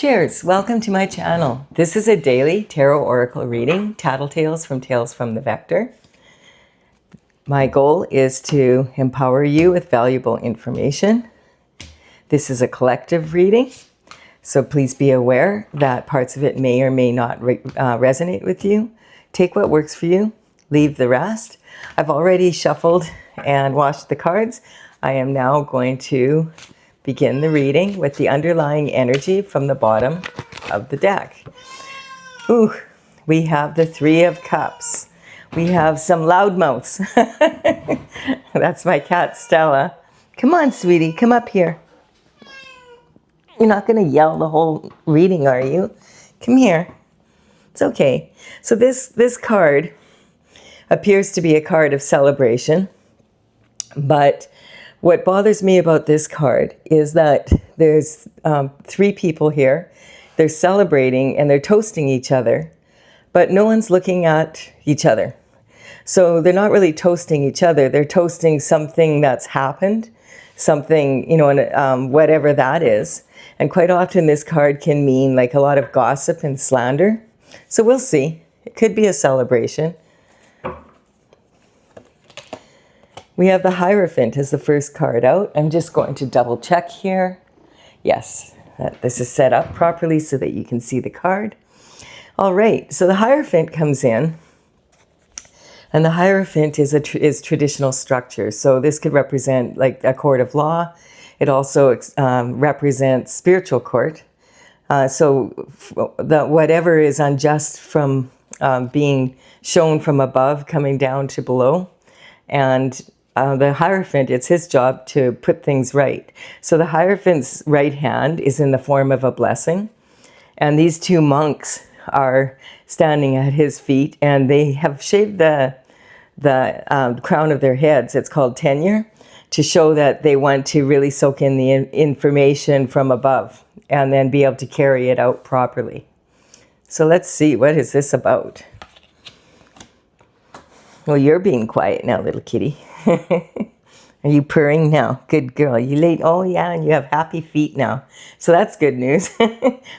Cheers! Welcome to my channel. This is a daily tarot oracle reading, Tattletales from Tales from the Vector. My goal is to empower you with valuable information. This is a collective reading, so please be aware that parts of it may or may not resonate with you. Take what works for you, leave the rest. I've already shuffled and washed the cards. I am now going to begin the reading with the underlying energy from the bottom of the deck. Ooh, we have the Three of Cups. We have some loudmouths. That's my cat, Stella. Come on, sweetie, come up here. You're not going to yell the whole reading, are you? Come here. It's okay. So this card appears to be a card of celebration, but what bothers me about this card is that there's three people here. They're celebrating and they're toasting each other, but no one's looking at each other. So they're not really toasting each other. They're toasting something that's happened, something, you know, whatever that is. And quite often this card can mean like a lot of gossip and slander. So we'll see. It could be a celebration. We have the Hierophant as the first card out. I'm just going to double check here. Yes, this is set up properly so that you can see the card. All right, so the Hierophant comes in, and the Hierophant is traditional structure. So this could represent like a court of law. It also represents spiritual court. So whatever is unjust from being shown from above coming down to below. And the Hierophant, it's his job to put things right. So the Hierophant's right hand is in the form of a blessing. And these two monks are standing at his feet, and they have shaved the crown of their heads. It's called tenure, to show that they want to really soak in the information from above and then be able to carry it out properly. So let's see, what is this about? Well, you're being quiet now, little kitty. Are you purring now? Good girl. You laid, oh yeah, and you have happy feet now. So that's good news.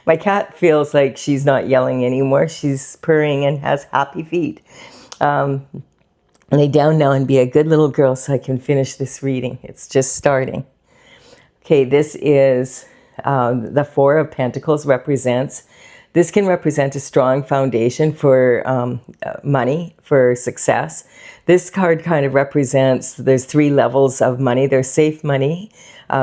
My cat feels like she's not yelling anymore. She's purring and has happy feet. Lay down now and be a good little girl so I can finish this reading. It's just starting. Okay, this is the Four of Pentacles represents. This can represent a strong foundation for money, for success. This card kind of represents, there's three levels of money. There's safe money,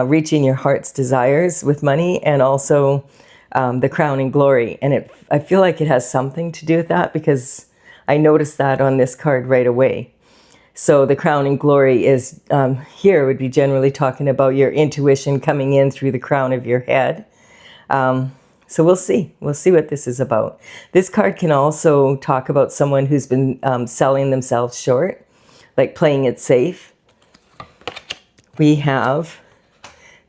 reaching your heart's desires with money, and also the crowning glory. And I feel like it has something to do with that because I noticed that on this card right away. So the crowning glory is, here would be generally talking about your intuition coming in through the crown of your head. So we'll see. We'll see what this is about. This card can also talk about someone who's been selling themselves short, like playing it safe. We have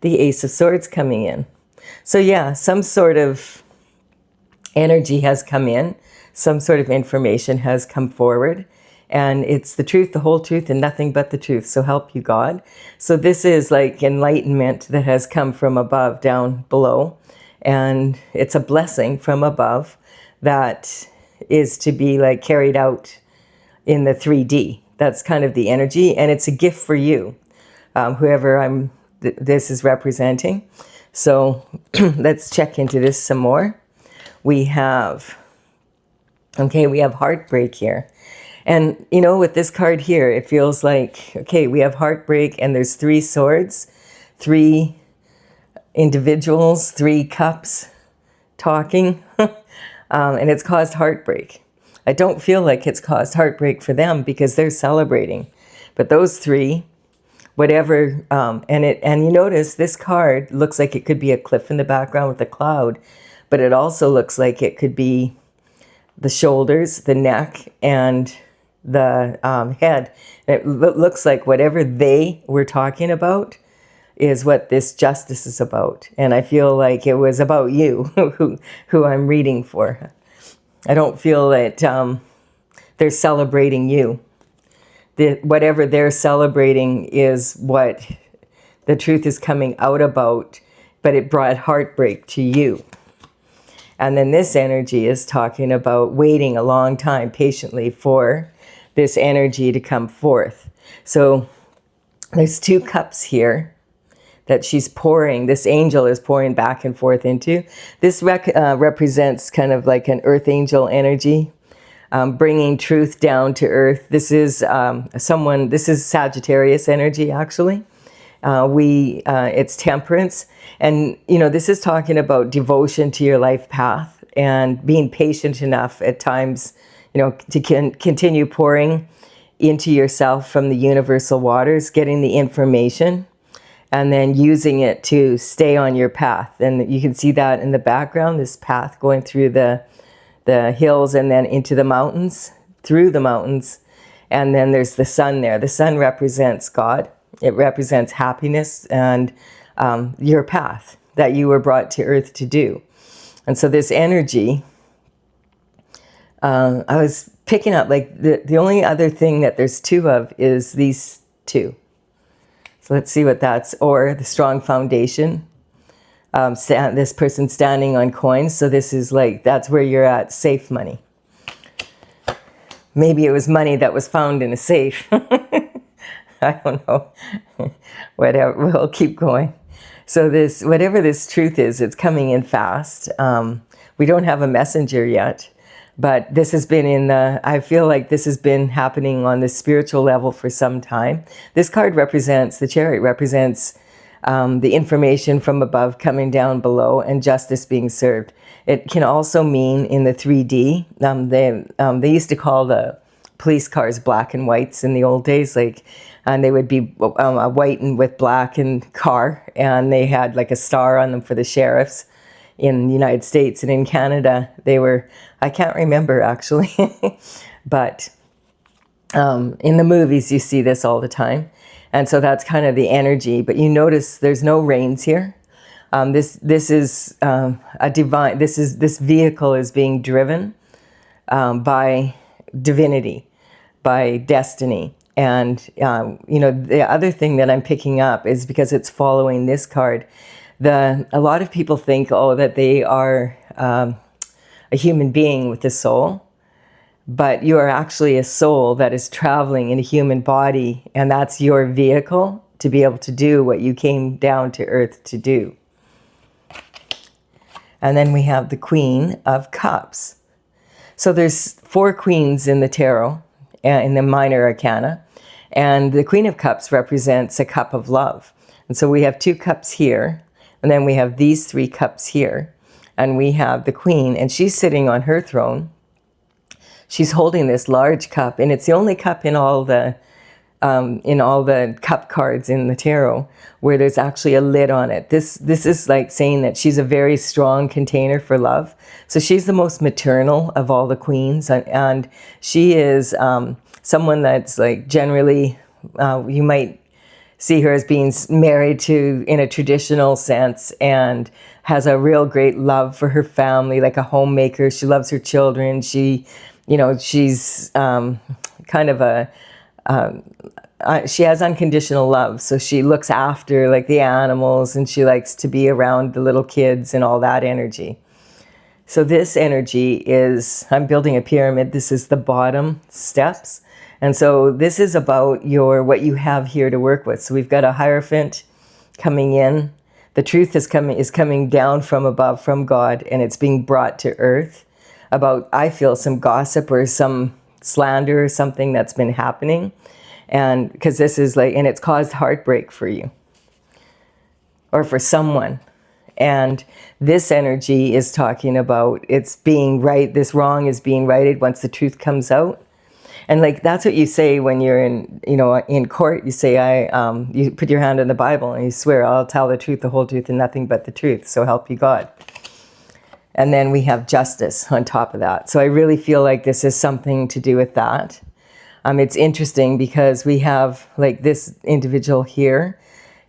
the Ace of Swords coming in. So yeah, some sort of energy has come in. Some sort of information has come forward. And it's the truth, the whole truth, and nothing but the truth. So help you God. So this is like enlightenment that has come from above down below. And it's a blessing from above that is to be like carried out in the 3D. That's kind of the energy, and it's a gift for you, whoever this is representing. So let's check into this some more. We have heartbreak here. And, you know, with this card here, it feels like, okay, we have heartbreak, and there's three swords, three individuals, three cups talking, and it's caused heartbreak. I don't feel like it's caused heartbreak for them because they're celebrating. But those three, whatever, and you notice this card looks like it could be a cliff in the background with a cloud, but it also looks like it could be the shoulders, the neck, and the head. And it looks like whatever they were talking about is what this justice is about. And I feel like it was about you, who I'm reading for. I don't feel that they're celebrating you. Whatever they're celebrating is what the truth is coming out about, but it brought heartbreak to you. And then this energy is talking about waiting a long time patiently for this energy to come forth. So there's 2 cups here that she's pouring, this angel is pouring back and forth into. This represents kind of like an earth angel energy, bringing truth down to earth. This is this is Sagittarius energy, actually. It's temperance. And, this is talking about devotion to your life path and being patient enough at times, to continue pouring into yourself from the universal waters, getting the information, and then using it to stay on your path. And you can see that in the background, this path going through the hills and then into the mountains, through the mountains. And then there's the sun there. The sun represents God. It represents happiness and your path that you were brought to earth to do. And so this energy, I was picking up, like the only other thing that there's 2 of is these 2. So let's see what that's, or the strong foundation. This person standing on coins. So this is like, that's where you're at, safe money. Maybe it was money that was found in a safe. I don't know. Whatever, we'll keep going. So this, whatever this truth is, it's coming in fast. We don't have a messenger yet. But this has been I feel like this has been happening on the spiritual level for some time. This card represents, the Chariot represents the information from above coming down below and justice being served. It can also mean in the 3D, they used to call the police cars black and whites in the old days, and they would be a white and with black and car, and they had like a star on them for the sheriffs in the United States. And in Canada, they were, I can't remember actually, but in the movies you see this all the time. And so that's kind of the energy. But you notice there's no reins here. This is a divine, this vehicle is being driven by divinity, by destiny. And, the other thing that I'm picking up is because it's following this card, a lot of people think, that they are a human being with a soul, but you are actually a soul that is traveling in a human body, and that's your vehicle to be able to do what you came down to earth to do. And then we have the Queen of Cups. So there's 4 queens in the tarot, in the minor arcana, and the Queen of Cups represents a cup of love. And so we have 2 cups here, and then we have these 3 cups here, and we have the Queen, and she's sitting on her throne. She's holding this large cup, and it's the only cup in all the cup cards in the tarot where there's actually a lid on it. This is like saying that she's a very strong container for love. So she's the most maternal of all the queens, and she is someone that's like generally, you might see her as being married to in a traditional sense, and has a real great love for her family, like a homemaker. She loves her children. She's kind of she has unconditional love. So she looks after like the animals, and she likes to be around the little kids and all that energy. So this energy is, I'm building a pyramid. This is the bottom steps. And so this is about what you have here to work with. So we've got a Hierophant coming in. The truth is coming down from above, from God, and it's being brought to earth about, I feel, some gossip or some slander or something that's been happening. And because this is like, and it's caused heartbreak for you or for someone. And this energy is talking about it's being right. This wrong is being righted once the truth comes out. And like, that's what you say when you're in court. You say, you put your hand on the Bible and you swear, I'll tell the truth, the whole truth, and nothing but the truth. So help you God. And then we have justice on top of that. So I really feel like this is something to do with that. It's interesting because we have like this individual here.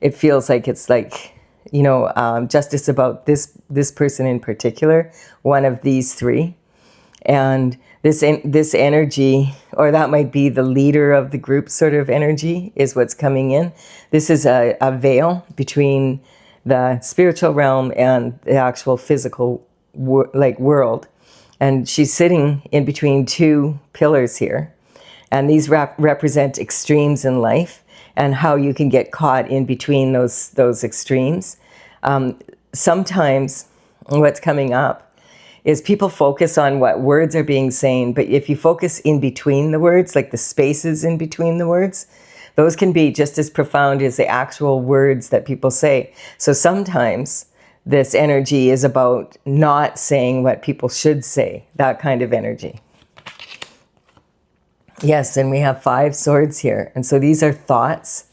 It feels like it's like, justice about this person in particular, one of these 3. And this energy, or that might be the leader of the group sort of energy, is what's coming in. This is a veil between the spiritual realm and the actual physical world. And she's sitting in between two pillars here. And these represent extremes in life and how you can get caught in between those extremes. Sometimes what's coming up is people focus on what words are being said, but if you focus in between the words, like the spaces in between the words, those can be just as profound as the actual words that people say. So sometimes this energy is about not saying what people should say, that kind of energy. Yes, and we have 5 swords here. And so these are thoughts.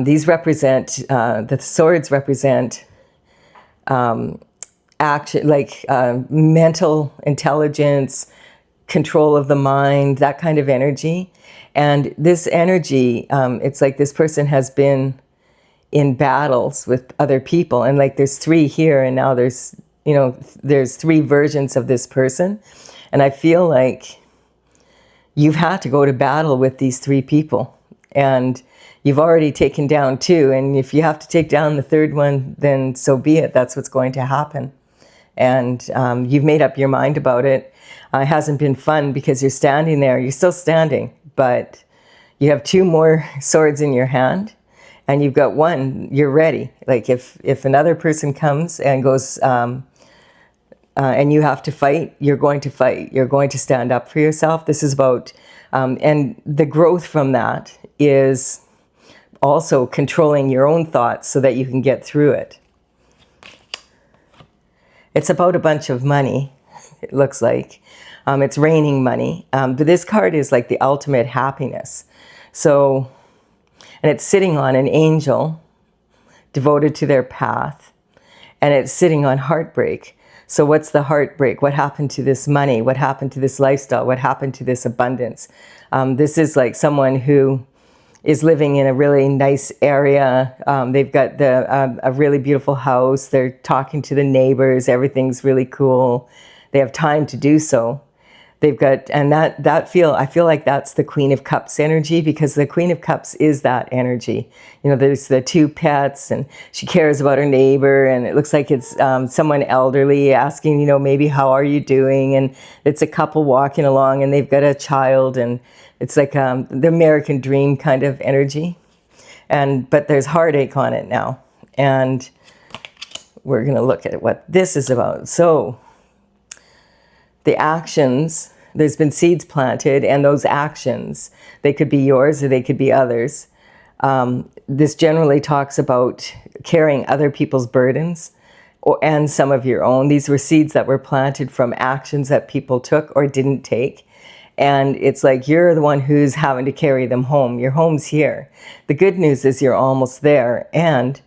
These represent, the swords represent action, like mental intelligence, control of the mind, that kind of energy. And this energy, it's like this person has been in battles with other people. And like there's 3 here, and now there's, you know, there's 3 versions of this person. And I feel like you've had to go to battle with these 3 people. And you've already taken down 2. And if you have to take down the 3rd one, then so be it. That's what's going to happen. And you've made up your mind about it. It hasn't been fun because you're standing there. You're still standing, but you have 2 more swords in your hand, and you've got 1. You're ready. Like if another person comes and goes, and you have to fight, you're going to fight. You're going to stand up for yourself. This is about, and the growth from that is also controlling your own thoughts so that you can get through it. It's about a bunch of money, it looks like. It's raining money. But this card is like the ultimate happiness. So, and it's sitting on an angel devoted to their path. And it's sitting on heartbreak. So what's the heartbreak? What happened to this money? What happened to this lifestyle? What happened to this abundance? This is like someone who is living in a really nice area. They've got a really beautiful house. They're talking to the neighbors. Everything's really cool. They have time to do so. They've got, and I feel like that's the Queen of Cups energy, because the Queen of Cups is that energy. You know, there's the 2 pets, and she cares about her neighbor, and it looks like it's someone elderly asking, you know, maybe how are you doing? And it's a couple walking along, and they've got a child, and it's like the American dream kind of energy. But there's heartache on it now. And we're going to look at what this is about. So the actions, there's been seeds planted, and those actions, they could be yours or they could be others. This generally talks about carrying other people's burdens and some of your own. These were seeds that were planted from actions that people took or didn't take. And it's like you're the one who's having to carry them home. Your home's here. The good news is you're almost there. And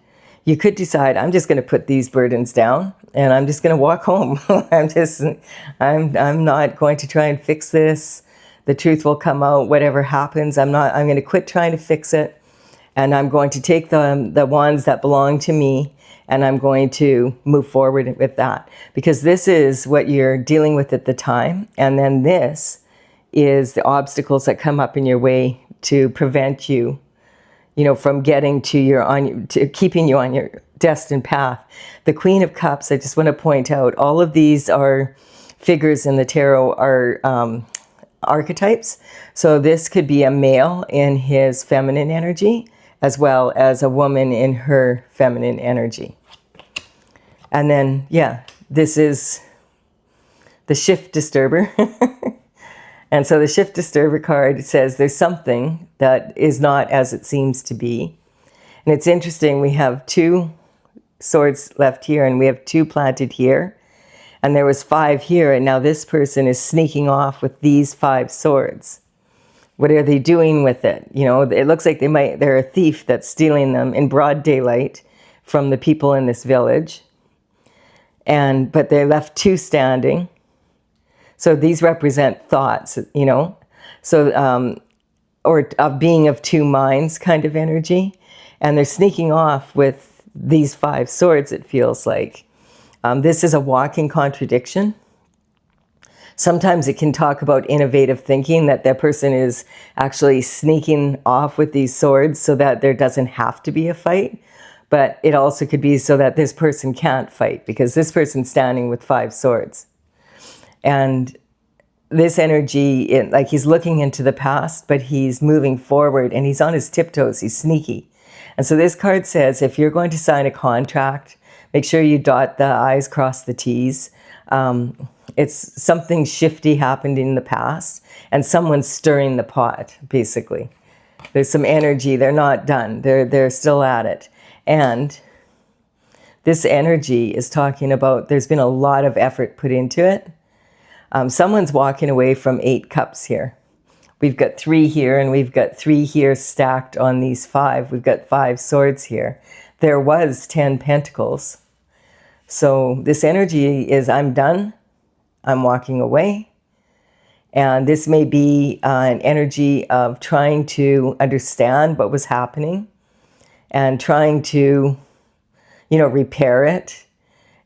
you could decide, I'm just going to put these burdens down and I'm just going to walk home. I'm not going to try and fix this. The truth will come out, whatever happens. I'm going to quit trying to fix it. And I'm going to take the ones that belong to me, and I'm going to move forward with that. Because this is what you're dealing with at the time. And then this is the obstacles that come up in your way to prevent you, you know, from getting to keeping you on your destined path. The Queen of Cups, I just want to point out, all of these are figures in the tarot, are archetypes. So this could be a male in his feminine energy, as well as a woman in her feminine energy. And then, yeah, this is the shift disturber. And so the shift disturber card says there's something that is not as it seems to be. And it's interesting, we have 2 swords left here, and we have 2 planted here. And there was 5 here, and now this person is sneaking off with these 5 swords. What are they doing with it? You know, it looks like they're a thief that's stealing them in broad daylight from the people in this village. But they left 2 standing. So these represent thoughts, you know, so, or a being of 2 minds kind of energy. And they're sneaking off with these 5 swords, it feels like. This is a walking contradiction. Sometimes it can talk about innovative thinking, that person is actually sneaking off with these swords so that there doesn't have to be a fight. But it also could be so that this person can't fight, because this person's standing with 5 swords. And this energy, like he's looking into the past, but he's moving forward and he's on his tiptoes. He's sneaky. And so this card says, if you're going to sign a contract, make sure you dot the I's, cross the T's. It's something shifty happened in the past and someone's stirring the pot, basically. There's some energy. They're not done. They're still at it. And this energy is talking about there's been a lot of effort put into it. Someone's walking away from 8 cups here. We've got 3 here, and we've got 3 here stacked on these 5. We've got 5 swords here. There was 10 pentacles. So this energy is, I'm done. I'm walking away. And this may be an energy of trying to understand what was happening and trying to, repair it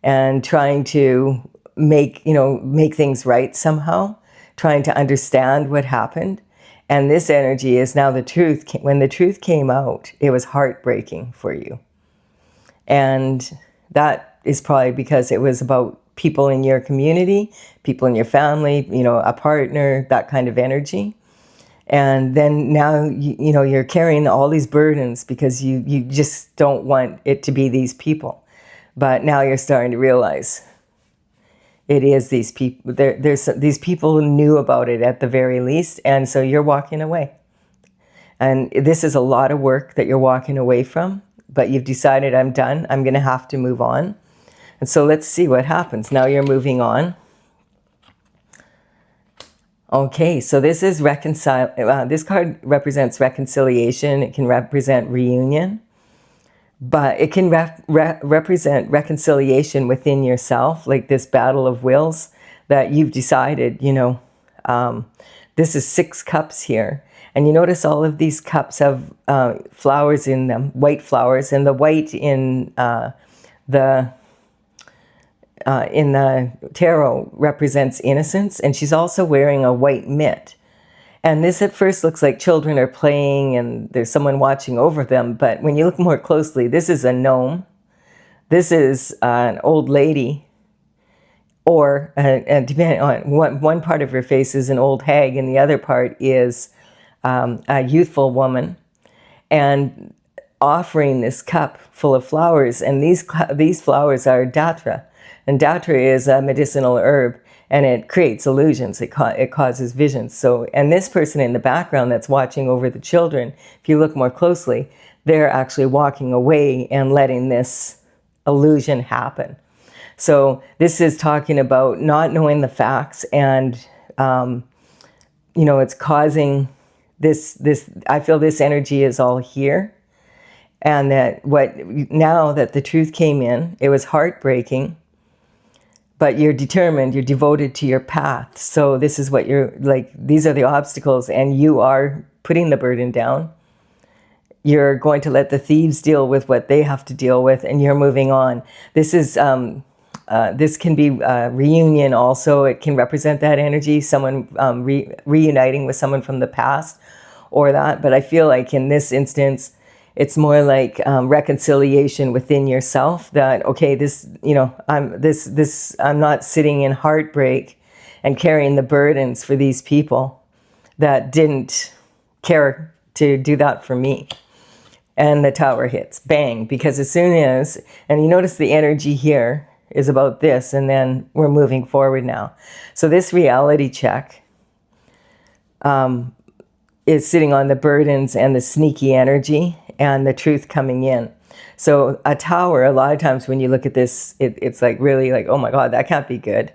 and trying to make things right somehow, trying to understand what happened. And this energy is now the truth. When the truth came out, it was heartbreaking for you. And that is probably because it was about people in your community, people in your family, a partner, that kind of energy. And then now, you're carrying all these burdens because you just don't want it to be these people. But now you're starting to realize it is these people. These people knew about it at the very least. And so you're walking away. And this is a lot of work that you're walking away from. But you've decided, I'm done. I'm going to have to move on. And so let's see what happens. Now you're moving on. Okay, so this is this card represents reconciliation. It can represent reunion, but it can represent reconciliation within yourself, like this battle of wills that you've decided, this is 6 cups here. And you notice all of these cups have flowers in them, white flowers, and the white in the tarot represents innocence, and she's also wearing a white mitt. And this at first looks like children are playing and there's someone watching over them, but when you look more closely, this is a gnome. This is an old lady, or depending on one part of her face is an old hag, and the other part is a youthful woman, and offering this cup full of flowers. And these flowers are datra. And datra is a medicinal herb, and it creates illusions. It causes visions. So, and this person in the background that's watching over the children, if you look more closely, they're actually walking away and letting this illusion happen. So this is talking about not knowing the facts, and it's causing this. I feel this energy is all here, and that now that the truth came in, it was heartbreaking. But you're determined, you're devoted to your path. So this is what you're like, these are the obstacles, and you are putting the burden down. You're going to let the thieves deal with what they have to deal with, and you're moving on. This is, this can be reunion also. It can represent that energy, someone reuniting with someone from the past or that. But I feel like in this instance, it's more like reconciliation within yourself, that, okay, I'm not sitting in heartbreak and carrying the burdens for these people that didn't care to do that for me. And the tower hits, bang, because as soon as, and you notice the energy here is about this, and then we're moving forward now. So this reality check is sitting on the burdens and the sneaky energy and the truth coming in. So a tower, a lot of times when you look at this, it's like really like, oh my God, that can't be good.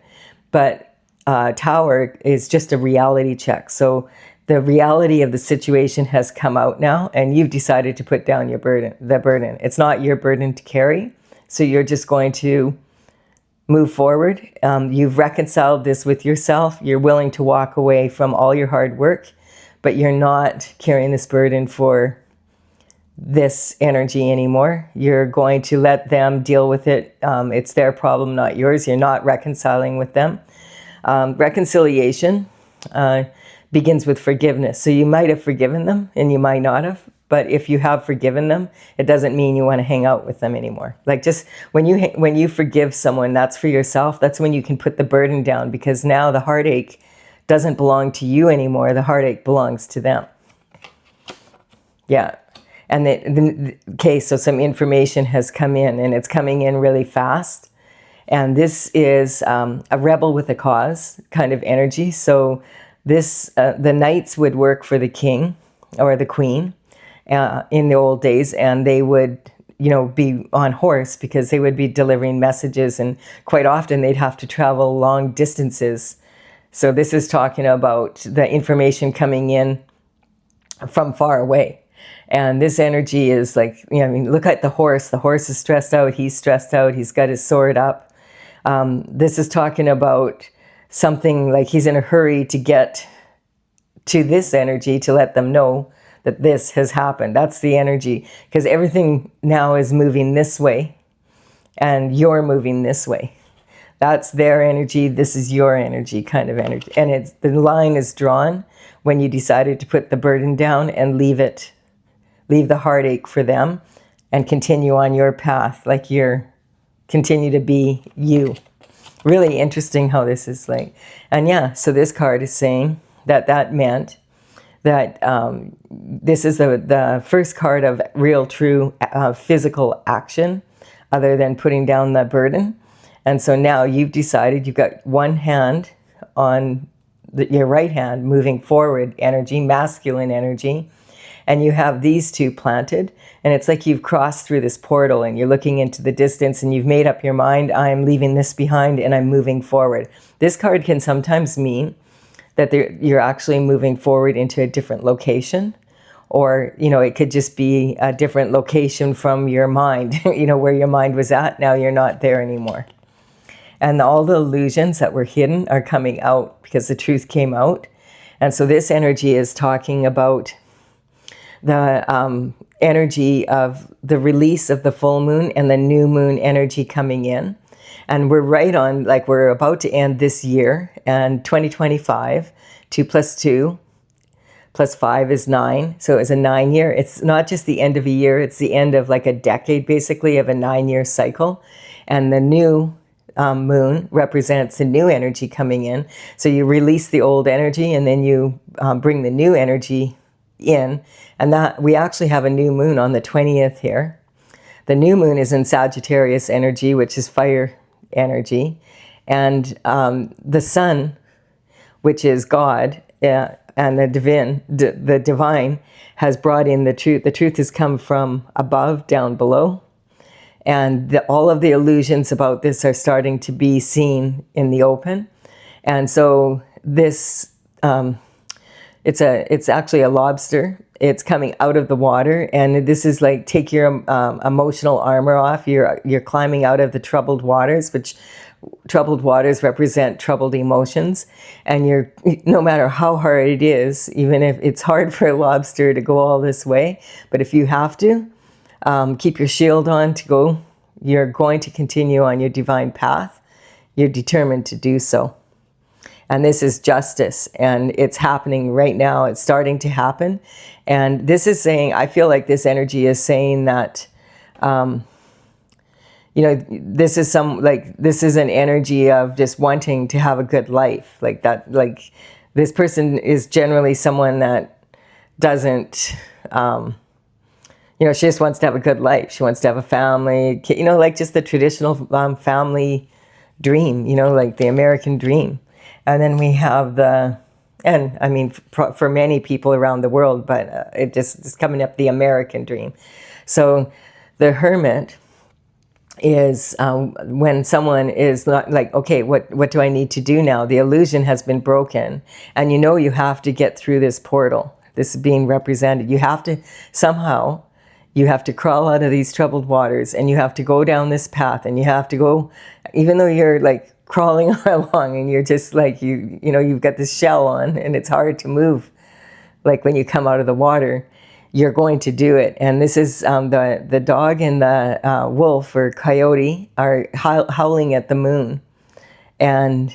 But tower is just a reality check. So the reality of the situation has come out now, and you've decided to put down the burden. It's not your burden to carry. So you're just going to move forward. You've reconciled this with yourself. You're willing to walk away from all your hard work, but you're not carrying this burden for this energy anymore. You're going to let them deal with it. It's their problem, not yours. You're not reconciling with them. Reconciliation begins with forgiveness. So you might have forgiven them and you might not have, But if you have forgiven them, it doesn't mean you want to hang out with them anymore. Like, just when you forgive someone, that's for yourself. That's when you can put the burden down, because now the heartache doesn't belong to you anymore. The heartache belongs to them. Yeah. And okay, so some information has come in, and it's coming in really fast. And this is a rebel with a cause kind of energy. So this, the knights would work for the king or the queen in the old days, and they would, you know, be on horse because they would be delivering messages, and quite often they'd have to travel long distances. So this is talking about the information coming in from far away. And this energy is like, you know, I mean, look at the horse. The horse is stressed out. He's stressed out. He's got his sword up. This is talking about something like he's in a hurry to get to this energy to let them know that this has happened. That's the energy, because everything now is moving this way and you're moving this way. That's their energy. This is your energy, kind of energy. And it's, the line is drawn when you decided to put the burden down and leave the heartache for them and continue on your path, like continue to be you. Really interesting how this is like. And yeah, so this card is saying that meant that this is the first card of real, true physical action other than putting down the burden. And so now you've decided, you've got one hand on your right hand moving forward energy, masculine energy, and you have these two planted, and it's like you've crossed through this portal and you're looking into the distance and you've made up your mind, I'm leaving this behind and I'm moving forward. This card can sometimes mean that you're actually moving forward into a different location, or, you know, it could just be a different location from your mind, you know, where your mind was at, now you're not there anymore. And all the illusions that were hidden are coming out because the truth came out. And so this energy is talking about the energy of the release of the full moon and the new moon energy coming in. And we're right on, like, we're about to end this year, and 2025, 2 + 2 + 5 is 9. So it's a 9-year. It's not just the end of a year, it's the end of like a decade, basically, of a 9-year cycle. And the new moon represents the new energy coming in. So you release the old energy, and then you bring the new energy in. And that we actually have a new moon on the 20th here. The new moon is in Sagittarius energy, which is fire energy. And the sun, which is God, and the divine, has brought in the truth. The truth has come from above down below. And all of the illusions about this are starting to be seen in the open. And so this, it's actually a lobster. It's coming out of the water. And this is like, take your emotional armor off. You're climbing out of the troubled waters, which troubled waters represent troubled emotions. And you're, no matter how hard it is, even if it's hard for a lobster to go all this way, but if you have to, keep your shield on to go. You're going to continue on your divine path. You're determined to do so. And this is justice, and it's happening right now. It's starting to happen. And this is saying, I feel like this energy is saying that, you know, this is this is an energy of just wanting to have a good life. Like that, like this person is generally someone that doesn't, you know, she just wants to have a good life. She wants to have a family, you know, like just the traditional family dream, you know, like the American dream. And then we have and I mean, for many people around the world, but it's coming up, the American dream. So the hermit is when someone is not like, okay, what do I need to do now? The illusion has been broken. And you know you have to get through this portal. This is being represented. You have to somehow, you have to crawl out of these troubled waters, and you have to go down this path, and you have to go, even though you're like crawling along and you're just like, you know, you've got this shell on and it's hard to move. Like when you come out of the water, you're going to do it. And this is the dog and the wolf or coyote are howling at the moon, and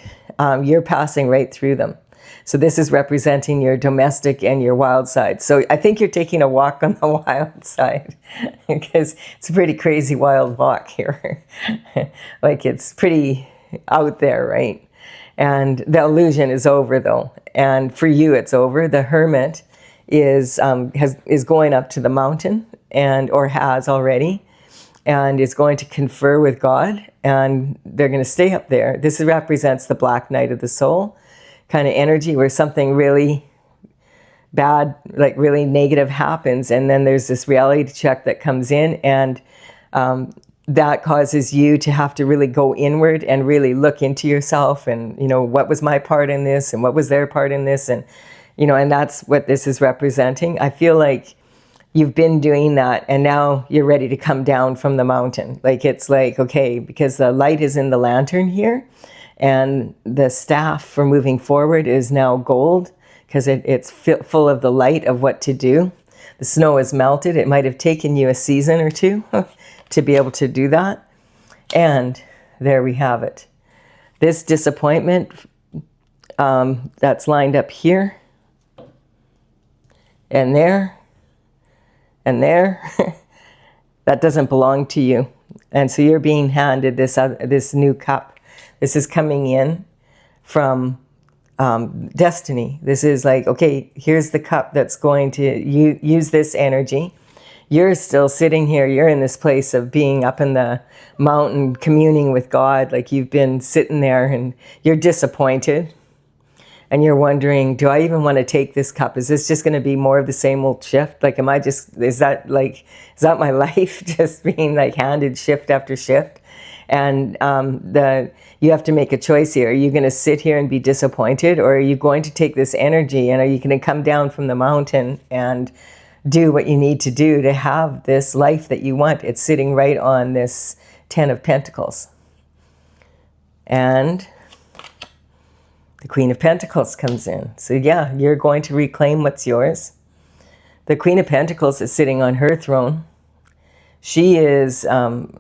you're passing right through them. So this is representing your domestic and your wild side. So I think you're taking a walk on the wild side because it's a pretty crazy wild walk here. Like it's pretty out there, right? And the illusion is over though. And for you, it's over. The hermit is going up to the mountain or has already, and is going to confer with God, and they're going to stay up there. This represents the black night of the soul kind of energy where something really bad, like really negative happens, and then there's this reality check that comes in, and that causes you to have to really go inward and really look into yourself and, what was my part in this and what was their part in this, and, and that's what this is representing. I feel like you've been doing that and now you're ready to come down from the mountain. Like it's like, okay, because the light is in the lantern here and the staff for moving forward is now gold because it's full of the light of what to do. The snow is melted. It might have taken you a season or two to be able to do that. And there we have it. This disappointment that's lined up here and there, and there, that doesn't belong to you. And so you're being handed this new cup. This is coming in from destiny. This is like, okay, here's the cup that's going to use this energy. You're still sitting here. You're in this place of being up in the mountain, communing with God. Like you've been sitting there and you're disappointed. And you're wondering, do I even want to take this cup? Is this just going to be more of the same old shift? Like, is that my life just being like handed shift after shift? And you have to make a choice here. Are you going to sit here and be disappointed, or are you going to take this energy and are you going to come down from the mountain and do what you need to do to have this life that you want? It's sitting right on this 10 of Pentacles. And the Queen of Pentacles comes in. So yeah, you're going to reclaim what's yours. The Queen of Pentacles is sitting on her throne. She is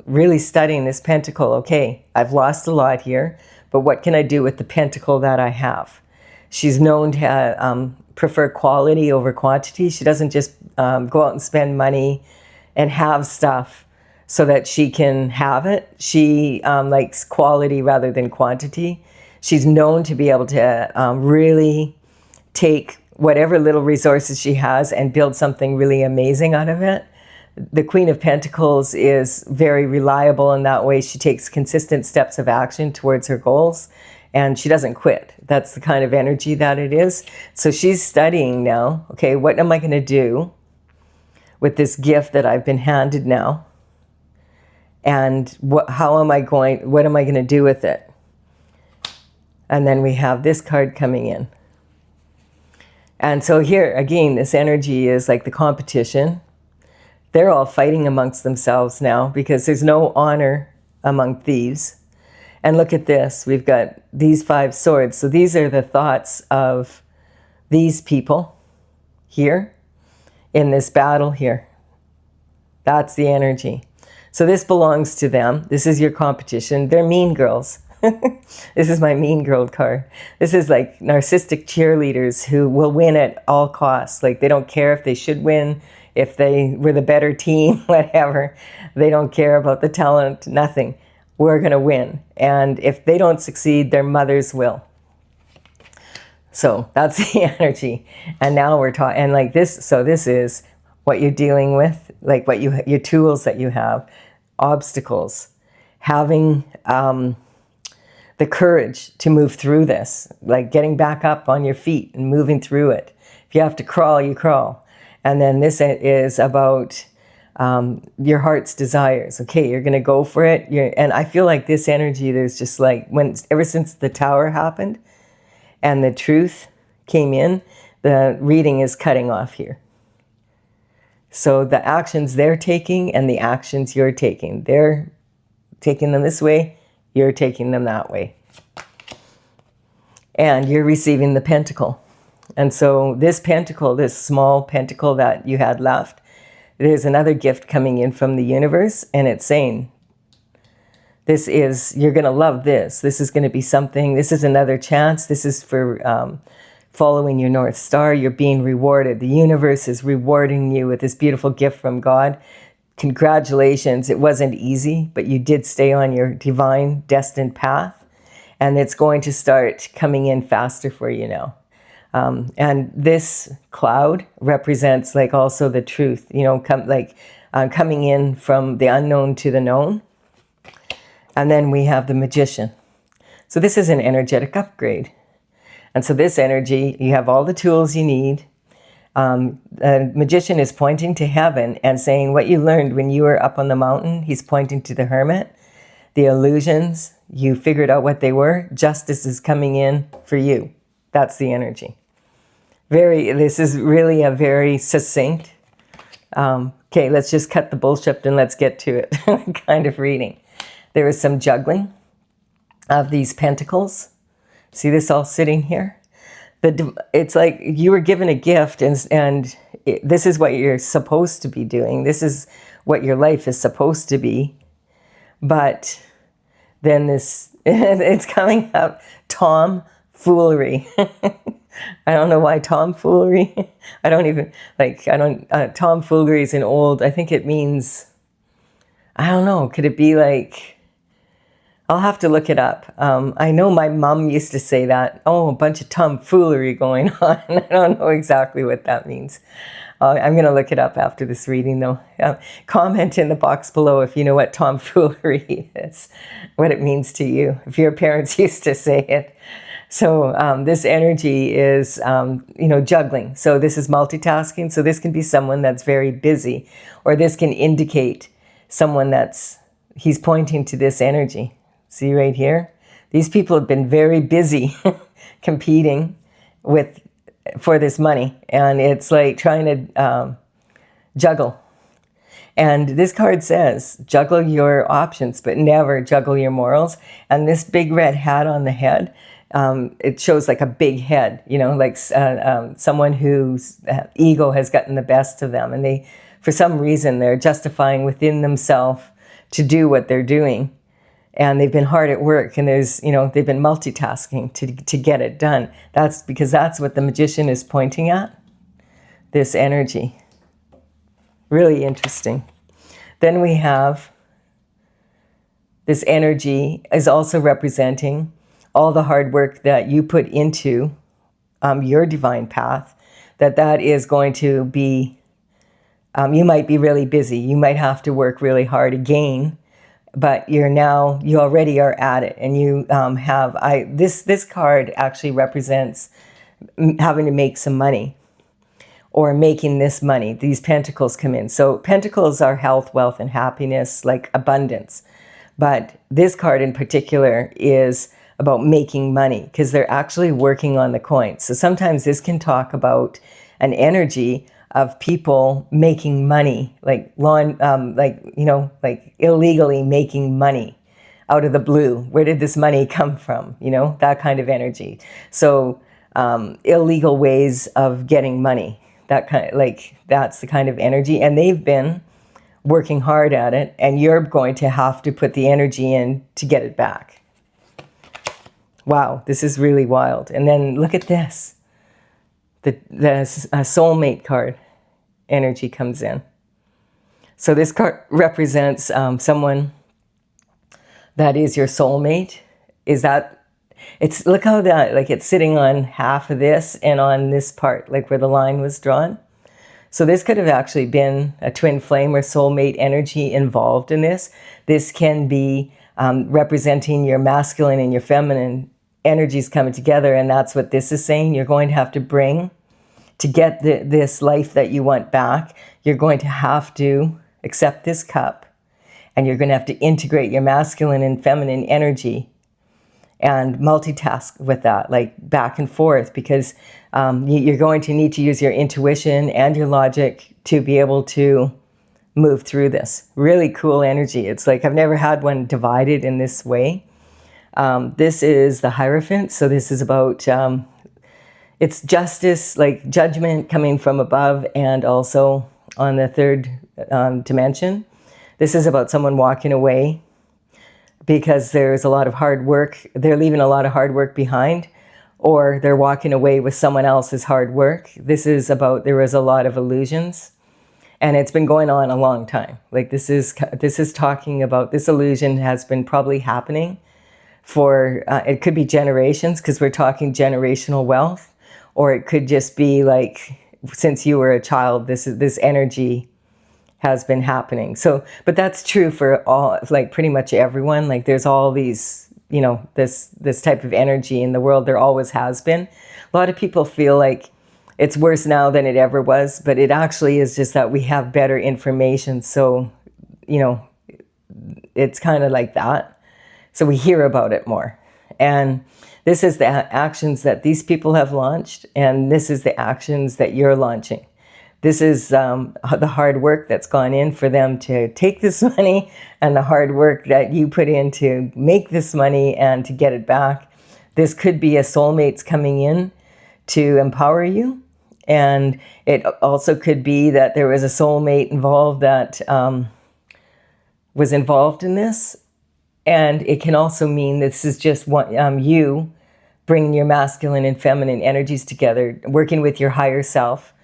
really studying this pentacle. Okay, I've lost a lot here, but what can I do with the pentacle that I have? She's known to prefer quality over quantity. She doesn't just go out and spend money and have stuff so that she can have it. She likes quality rather than quantity. She's known to be able to really take whatever little resources she has and build something really amazing out of it. The Queen of Pentacles is very reliable in that way. She takes consistent steps of action towards her goals, and she doesn't quit. That's the kind of energy that it is. So she's studying now, okay, what am I going to do with this gift that I've been handed now? And what am I going to do with it? And then we have this card coming in. And so here, again, this energy is like the competition. They're all fighting amongst themselves now because there's no honor among thieves. And look at this. We've got these 5 swords. So these are the thoughts of these people here in this battle here. That's the energy. So this belongs to them. This is your competition. They're mean girls. This is my mean girl card. This is like narcissistic cheerleaders who will win at all costs. Like they don't care if they should win, if they were the better team, whatever. They don't care about the talent, nothing. We're going to win. And if they don't succeed, their mothers will. So that's the energy. And now we're talking, and like this, so this is what you're dealing with, like what your tools that you have, obstacles, having the courage to move through this, like getting back up on your feet and moving through it. If you have to crawl, you crawl. And then this is about your heart's desires. Okay, you're going to go for it. And I feel like this energy, there's just like, ever since the tower happened and the truth came in, the reading is cutting off here. So the actions they're taking and the actions you're taking, they're taking them this way, you're taking them that way. And you're receiving the pentacle. And so this pentacle, this small pentacle that you had left, there's another gift coming in from the universe, and it's saying, you're going to love this. This is going to be something, this is another chance. This is for following your North Star. You're being rewarded. The universe is rewarding you with this beautiful gift from God. Congratulations. It wasn't easy, but you did stay on your divine destined path. And it's going to start coming in faster for you now. And this cloud represents like also the truth, you know, coming in from the unknown to the known. And then we have the magician. So this is an energetic upgrade. And so this energy, you have all the tools you need. The magician is pointing to heaven and saying what you learned when you were up on the mountain. He's pointing to the hermit. The illusions, you figured out what they were. Justice is coming in for you. That's the energy. This is really a very succinct, okay, let's just cut the bullshit and let's get to it kind of reading. There is some juggling of these pentacles. See this all sitting here? It's like you were given a gift and this is what you're supposed to be doing. This is what your life is supposed to be. But then it's coming up, tomfoolery. I don't know why tomfoolery. Tomfoolery is an old, I think it means, I don't know, could it be like, I'll have to look it up. I know my mom used to say that, oh, a bunch of tomfoolery going on. I don't know exactly what that means. I'm going to look it up after this reading, though. Comment in the box below if you know what tomfoolery is, what it means to you, if your parents used to say it. So this energy is, juggling. So this is multitasking. So this can be someone that's very busy, or this can indicate someone he's pointing to this energy. See right here? These people have been very busy competing for this money. And it's like trying to juggle. And this card says, juggle your options, but never juggle your morals. And this big red hat on the head, it shows like a big head, like someone whose ego has gotten the best of them. And for some reason, they're justifying within themselves to do what they're doing. And they've been hard at work, and they've been multitasking to get it done. That's because that's what the magician is pointing at, this energy. Really interesting. Then we have this energy is also representing all the hard work that you put into your divine path, that is going to be, you might be really busy. You might have to work really hard again. But you already are at it, and you this card actually represents having to make some money, or making this money. These pentacles come in. So pentacles are health, wealth, and happiness, like abundance. But this card in particular is about making money, because they're actually working on the coins. So sometimes this can talk about an energy of people making money, like illegally making money out of the blue. Where did this money come from? That kind of energy. So illegal ways of getting money, that's the kind of energy. And they've been working hard at it, and you're going to have to put the energy in to get it back. Wow, this is really wild. And then look at this. The soulmate card energy comes in. So this card represents someone that is your soulmate. Look how it's sitting on half of this and on this part, like where the line was drawn. So this could have actually been a twin flame or soulmate energy involved in this. This can be representing your masculine and your feminine energies coming together, and that's what this is saying. You're going to have to bring, to get this life that you want back, you're going to have to accept this cup, and you're going to have to integrate your masculine and feminine energy and multitask with that, like back and forth, because you're going to need to use your intuition and your logic to be able to move through this. Really cool energy. It's like I've never had one divided in this way. This is the Hierophant. So this is about, it's justice, like judgment coming from above, and also on the third dimension. This is about someone walking away because there's a lot of hard work. They're leaving a lot of hard work behind, or they're walking away with someone else's hard work. This is about, there is a lot of illusions, and it's been going on a long time. Like this is talking about, this illusion has been probably happening for, it could be generations, because we're talking generational wealth, or it could just be like, since you were a child, this energy has been happening. So, but that's true for all, like pretty much everyone. Like there's all these, you know, this type of energy in the world. There always has been. A lot of people feel like it's worse now than it ever was, but it actually is just that we have better information. So, you know, it's kind of like that. So we hear about it more. And this is the actions that these people have launched, and this is the actions that you're launching. This is the hard work that's gone in for them to take this money, and the hard work that you put in to make this money and to get it back. This could be a soulmate's coming in to empower you. And it also could be that there was a soulmate involved that was involved in this. And it can also mean this is just you bringing your masculine and feminine energies together, working with your higher self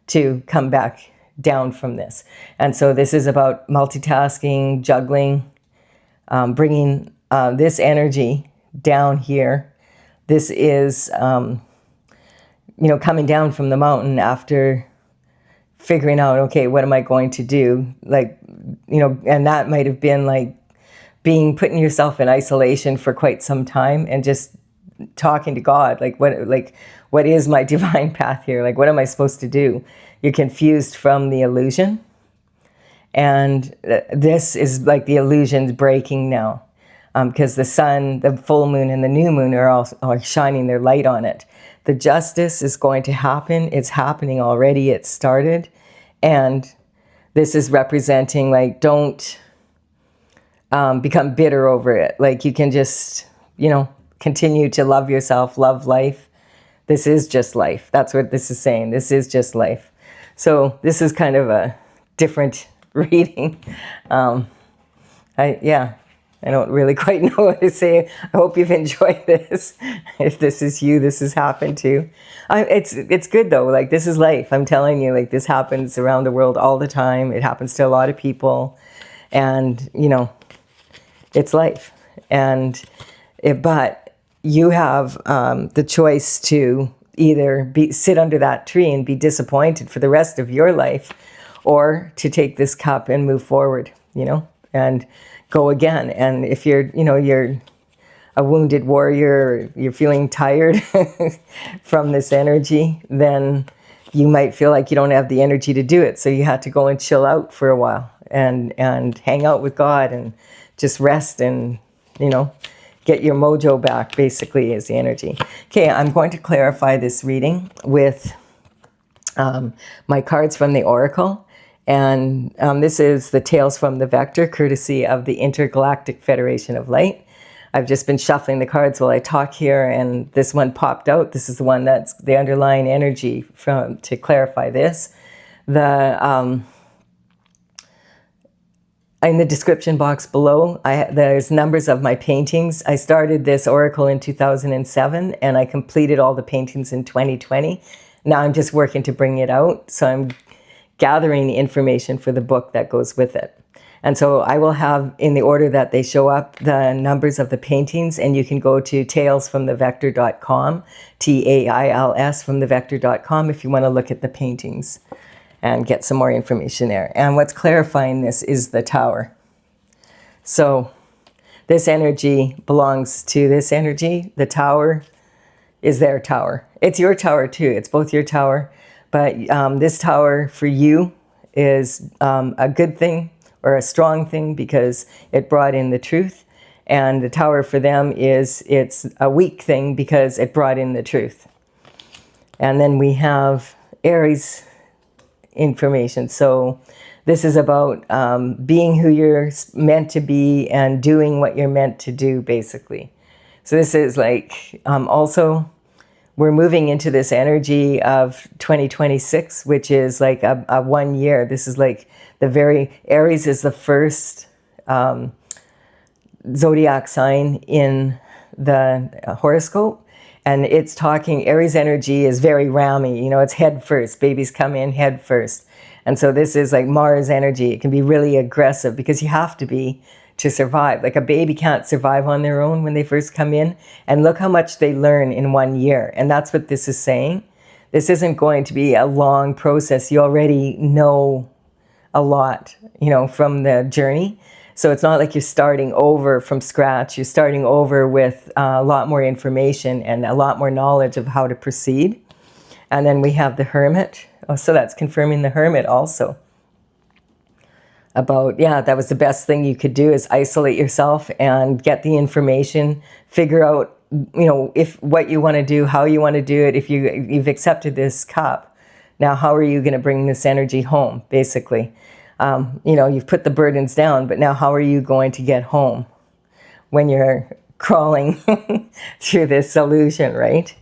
to come back down from this. And so this is about multitasking, juggling, bringing this energy down here. This is, you know, coming down from the mountain after figuring out, okay, what am I going to do? Like, you know, and that might have been like putting yourself in isolation for quite some time and just talking to God, like what is my divine path here? Like, what am I supposed to do? You're confused from the illusion. And this is like the illusion's breaking now, because the sun, the full moon, and the new moon are shining their light on it. The justice is going to happen. It's happening already. It started. And this is representing, like, don't become bitter over it. Like, you can just, you know, continue to love yourself, love life. This is just life. That's what this is saying. This is just life. So this is kind of a different reading. I don't really quite know what to say. I hope you've enjoyed this. If this is you, this has happened to. It's good though. Like, this is life. I'm telling you, like, this happens around the world all the time. It happens to a lot of people, and you know, it's life. But you have the choice to either sit under that tree and be disappointed for the rest of your life, or to take this cup and move forward, you know, and go again. And if you're a wounded warrior, you're feeling tired from this energy, then you might feel like you don't have the energy to do it. So you have to go and chill out for a while and hang out with God and just rest and, you know, get your mojo back, basically, is the energy. Okay, I'm going to clarify this reading with my cards from the Oracle. And this is the Tales from the Vector, courtesy of the Intergalactic Federation of Light. I've just been shuffling the cards while I talk here, and this one popped out. This is the one that's the underlying energy to clarify this. In the description box below, there's numbers of my paintings. I started this Oracle in 2007, and I completed all the paintings in 2020. Now I'm just working to bring it out, so I'm gathering the information for the book that goes with it. And so I will have, in the order that they show up, the numbers of the paintings, and you can go to talesfromthevector.com, TAILS from thevector.com, if you want to look at the paintings and get some more information there. And what's clarifying this is the tower. So this energy belongs to this energy. The tower is their tower. It's your tower too. It's both your tower. But this tower for you is a good thing or a strong thing because it brought in the truth. And the tower for them it's a weak thing because it brought in the truth. And then we have Aries information. So this is about being who you're meant to be and doing what you're meant to do, basically. So this is like also we're moving into this energy of 2026, which is like a 1 year. This is like Aries is the first zodiac sign in the horoscope. And it's talking, Aries energy is very rammy, you know, it's head first. Babies come in head first. And so this is like Mars energy. It can be really aggressive because you have to be to survive. Like a baby can't survive on their own when they first come in. And look how much they learn in 1 year. And that's what this is saying. This isn't going to be a long process. You already know a lot, you know, from the journey. So it's not like you're starting over from scratch. You're starting over with a lot more information and a lot more knowledge of how to proceed. And then we have the Hermit. Oh, so that's confirming the Hermit also. About, yeah, that was the best thing you could do, is isolate yourself and get the information, figure out, you know, if what you want to do, how you want to do it. If you've accepted this cup, now how are you going to bring this energy home, basically? You know, you've put the burdens down, but now how are you going to get home when you're crawling through this illusion, right?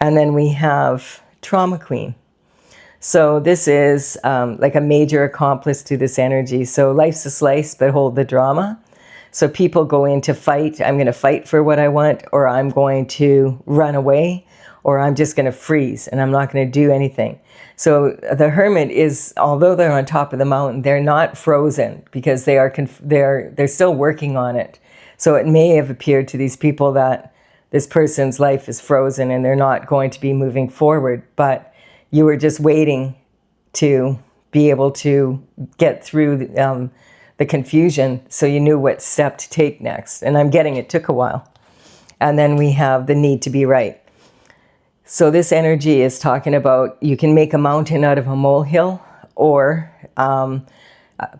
And then we have Trauma Queen. So this is like a major accomplice to this energy. So life's a slice, but hold the drama. So people go into fight. I'm going to fight for what I want, or I'm going to run away, or I'm just going to freeze and I'm not going to do anything. So the Hermit is, although they're on top of the mountain, they're not frozen because they're still working on it. So it may have appeared to these people that this person's life is frozen and they're not going to be moving forward, but you were just waiting to be able to get through the confusion, so you knew what step to take next. And I'm getting it took a while. And then we have the need to be right. So this energy is talking about you can make a mountain out of a molehill, or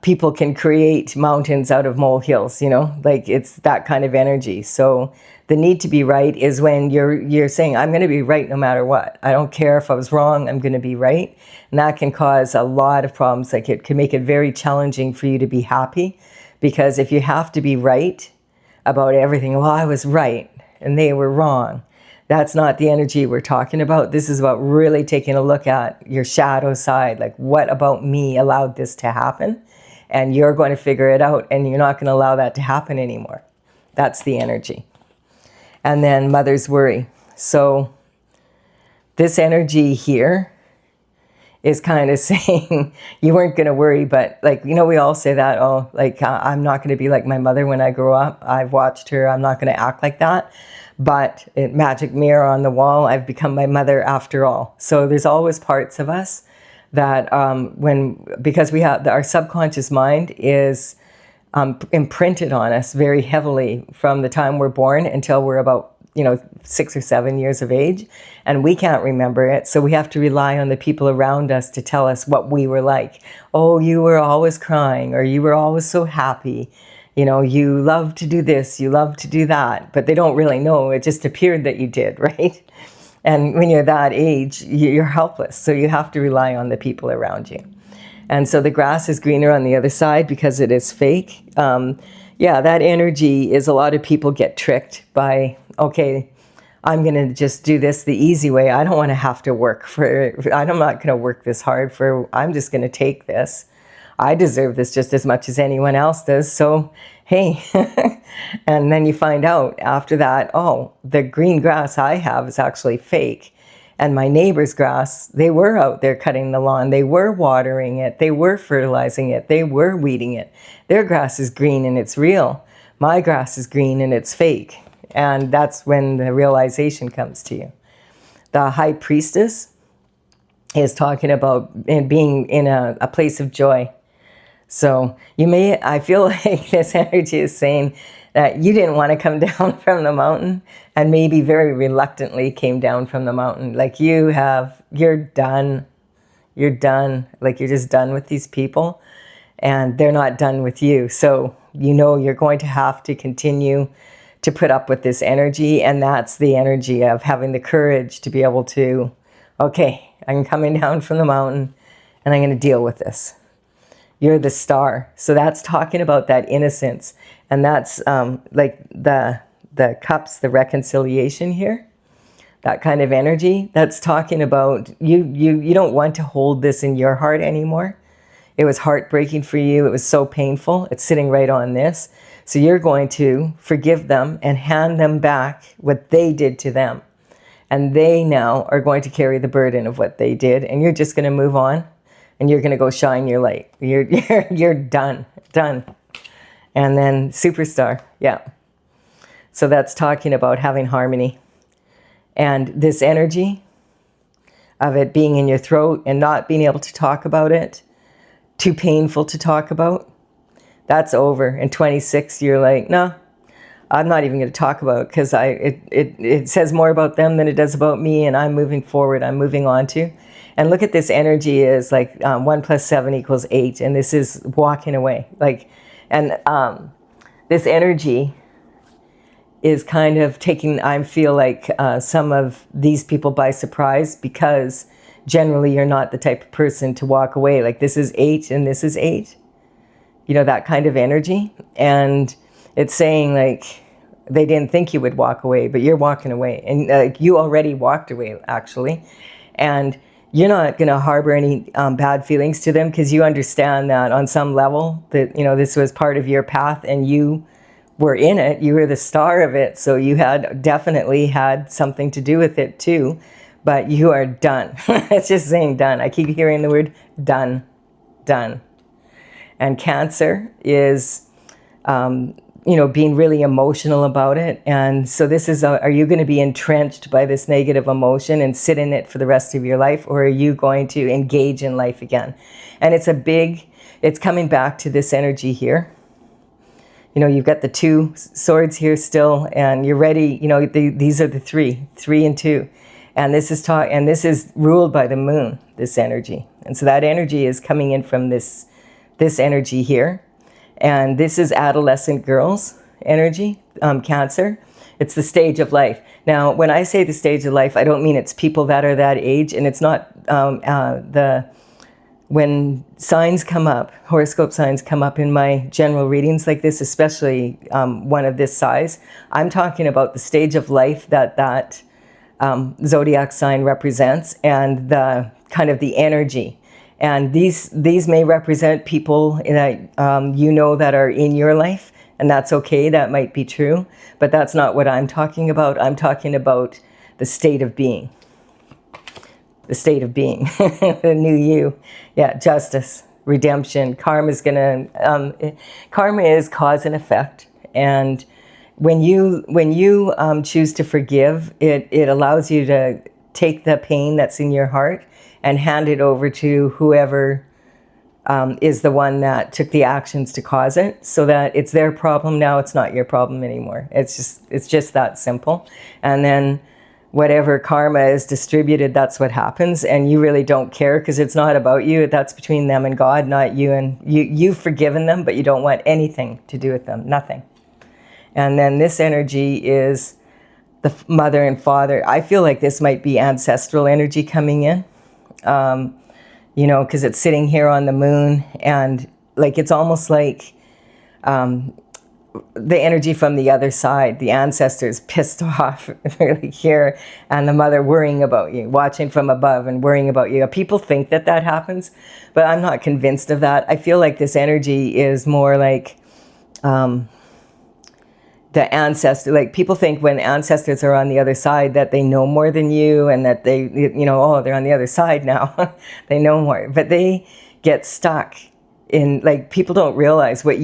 people can create mountains out of molehills, you know, like it's that kind of energy. So the need to be right is when you're saying, I'm going to be right no matter what. I don't care if I was wrong, I'm going to be right. And that can cause a lot of problems. Like it can make it very challenging for you to be happy, because if you have to be right about everything, well, I was right and they were wrong. That's not the energy we're talking about. This is about really taking a look at your shadow side. Like, what about me allowed this to happen? And you're going to figure it out, and you're not going to allow that to happen anymore. That's the energy. And then mother's worry. So this energy here is kind of saying you weren't going to worry, but like, you know, we all say that, oh, like, I'm not going to be like my mother when I grow up. I've watched her. I'm not going to act like that. But magic mirror on the wall, I've become my mother after all. So there's always parts of us that because we have, our subconscious mind is imprinted on us very heavily from the time we're born until we're about, 6 or 7 years of age, and we can't remember it. So we have to rely on the people around us to tell us what we were like. Oh, you were always crying, or you were always so happy. You love to do this, you love to do that, but they don't really know. It just appeared that you did, right? And when you're that age, you're helpless. So you have to rely on the people around you. And so the grass is greener on the other side because it is fake. That energy is, a lot of people get tricked by, okay, I'm going to just do this the easy way. I don't want to have to work I'm not going to work this hard I'm just going to take this. I deserve this just as much as anyone else does. So, hey, and then you find out after that, oh, the green grass I have is actually fake. And my neighbor's grass, they were out there cutting the lawn. They were watering it. They were fertilizing it. They were weeding it. Their grass is green and it's real. My grass is green and it's fake. And that's when the realization comes to you. The high priestess is talking about being in a place of joy. So I feel like this energy is saying that you didn't want to come down from the mountain, and maybe very reluctantly came down from the mountain. Like you're done. You're done. Like you're just done with these people, and they're not done with you. So you're going to have to continue to put up with this energy, and that's the energy of having the courage to be able to, okay, I'm coming down from the mountain, and I'm going to deal with this. You're the star. So that's talking about that innocence. And that's like the cups, the reconciliation here, that kind of energy. That's talking about you don't want to hold this in your heart anymore. It was heartbreaking for you. It was so painful. It's sitting right on this. So you're going to forgive them and hand them back what they did to them. And they now are going to carry the burden of what they did. And you're just going to move on. And you're going to go shine your light. You're done. Done. And then superstar. Yeah. So that's talking about having harmony. And this energy of it being in your throat and not being able to talk about it, too painful to talk about, that's over. In 26, you're like, no, I'm not even going to talk about it because it says more about them than it does about me, and I'm moving forward. I'm moving on to. And look at this energy is like 1 + 7 = 8, and this is walking away. Like, and this energy is kind of taking, I feel like, some of these people by surprise, because generally you're not the type of person to walk away. Like, this is 8 and this is 8. You know, that kind of energy. And it's saying, like, they didn't think you would walk away, but you're walking away. And you already walked away, actually. And you're not going to harbor any bad feelings to them, because you understand that on some level that, you know, this was part of your path and you were in it. You were the star of it. So you had definitely had something to do with it too, but you are done. It's just saying done. I keep hearing the word done, done. And Cancer is, you know, being really emotional about it. And so this is, are you going to be entrenched by this negative emotion and sit in it for the rest of your life? Or are you going to engage in life again? And it's coming back to this energy here. You know, you've got the 2 swords here still, and you're ready. You know, these are the 3 and 2. And this is ruled by the moon, this energy. And so that energy is coming in from this energy here. And this is adolescent girls energy, Cancer. It's the stage of life. Now, when I say the stage of life, I don't mean it's people that are that age, and it's not when signs come up, horoscope signs come up in my general readings like this, especially one of this size, I'm talking about the stage of life that zodiac sign represents, and the kind of the energy. And these may represent people that you know that are in your life, and that's okay. That might be true, but that's not what I'm talking about. I'm talking about the state of being. The state of being, the new you. Yeah, justice, redemption. Karma is karma is cause and effect. And when you choose to forgive, it allows you to take the pain that's in your heart and hand it over to whoever is the one that took the actions to cause it, so that it's their problem now. It's not your problem anymore. It's just that simple. And then whatever karma is distributed, that's what happens, and you really don't care, because it's not about you. That's between them and God, not you. And you've forgiven them, but you don't want anything to do with them, nothing. And then this energy is the mother and father. I feel like this might be ancestral energy coming in, you know, because it's sitting here on the moon, and like it's almost like the energy from the other side, the ancestors pissed off really here, and the mother worrying about you, watching from above and worrying about you. People think that happens, but I'm not convinced of that. I feel like this energy is more like the ancestor. Like, people think when ancestors are on the other side that they know more than you, and that they, you know, oh, they're on the other side now. They know more, but they get stuck in, like, people don't realize what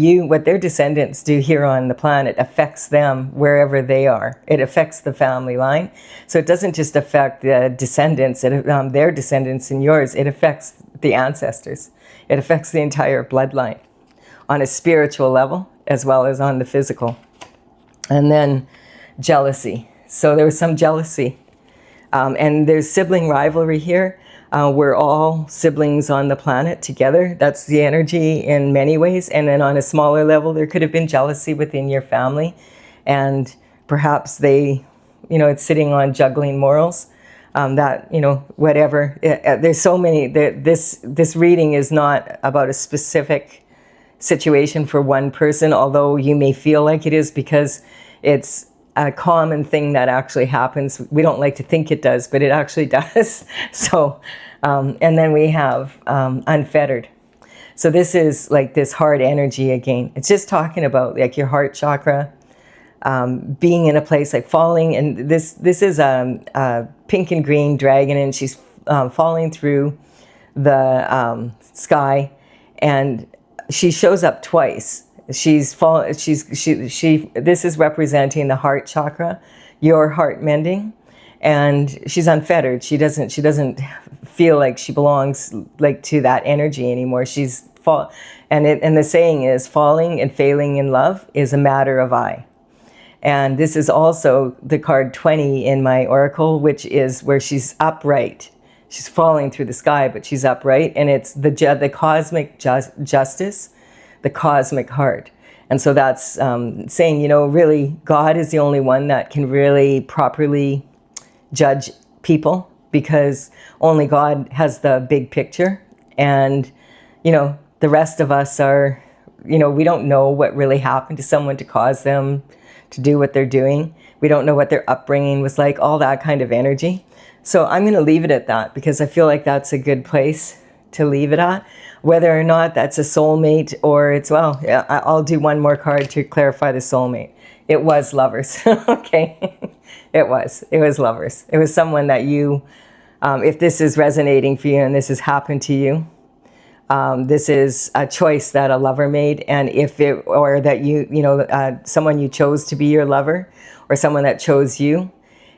their descendants do here on the planet affects them wherever they are. It affects the family line. So it doesn't just affect the descendants, their descendants and yours. It affects the ancestors. It affects the entire bloodline on a spiritual level as well as on the physical. And then jealousy. So there was some jealousy. And there's sibling rivalry here. We're all siblings on the planet together. That's the energy in many ways. And then on a smaller level, there could have been jealousy within your family. And perhaps they, you know, it's sitting on juggling morals. That, you know, whatever. There's so many. This reading is not about a specific situation for one person, although you may feel like it is, because it's a common thing that actually happens. We don't like to think it does, but it actually does. So, and then we have unfettered. So this is like this heart energy again. It's just talking about like your heart chakra, being in a place like falling, and this is a pink and green dragon, and she's falling through the sky, and she shows up twice. This is representing the heart chakra, your heart mending, and she's unfettered. She doesn't feel like she belongs like to that energy anymore. And the saying is, falling and failing in love is a matter of I. And this is also the card 20 in my oracle, which is where she's upright. She's falling through the sky, but she's upright, and it's the cosmic justice, the cosmic heart. And so that's saying, you know, really, God is the only one that can really properly judge people, because only God has the big picture. And, you know, the rest of us are, you know, we don't know what really happened to someone to cause them to do what they're doing. We don't know what their upbringing was like, all that kind of energy. So I'm going to leave it at that, because I feel like that's a good place to leave it at. Whether or not that's a soulmate or it's, well, yeah, I'll do one more card to clarify the soulmate. It was lovers. Okay. It was lovers. It was someone that you, if this is resonating for you and this has happened to you, this is a choice that a lover made, and or that someone you chose to be your lover, or someone that chose you.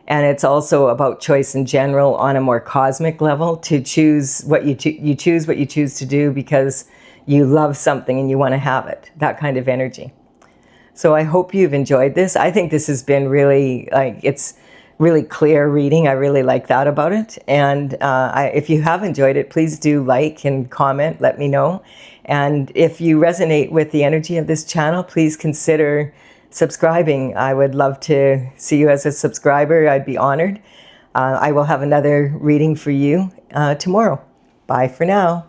And it's also about choice in general on a more cosmic level, to choose what you choose what you choose to do because you love something and you want to have it, that kind of energy. So I hope you've enjoyed this. I think this has been really, it's really clear reading. I really like that about it. And if you have enjoyed it, please do like and comment, let me know. And if you resonate with the energy of this channel, please consider subscribing. I would love to see you as a subscriber. I'd be honored. I will have another reading for you tomorrow. Bye for now.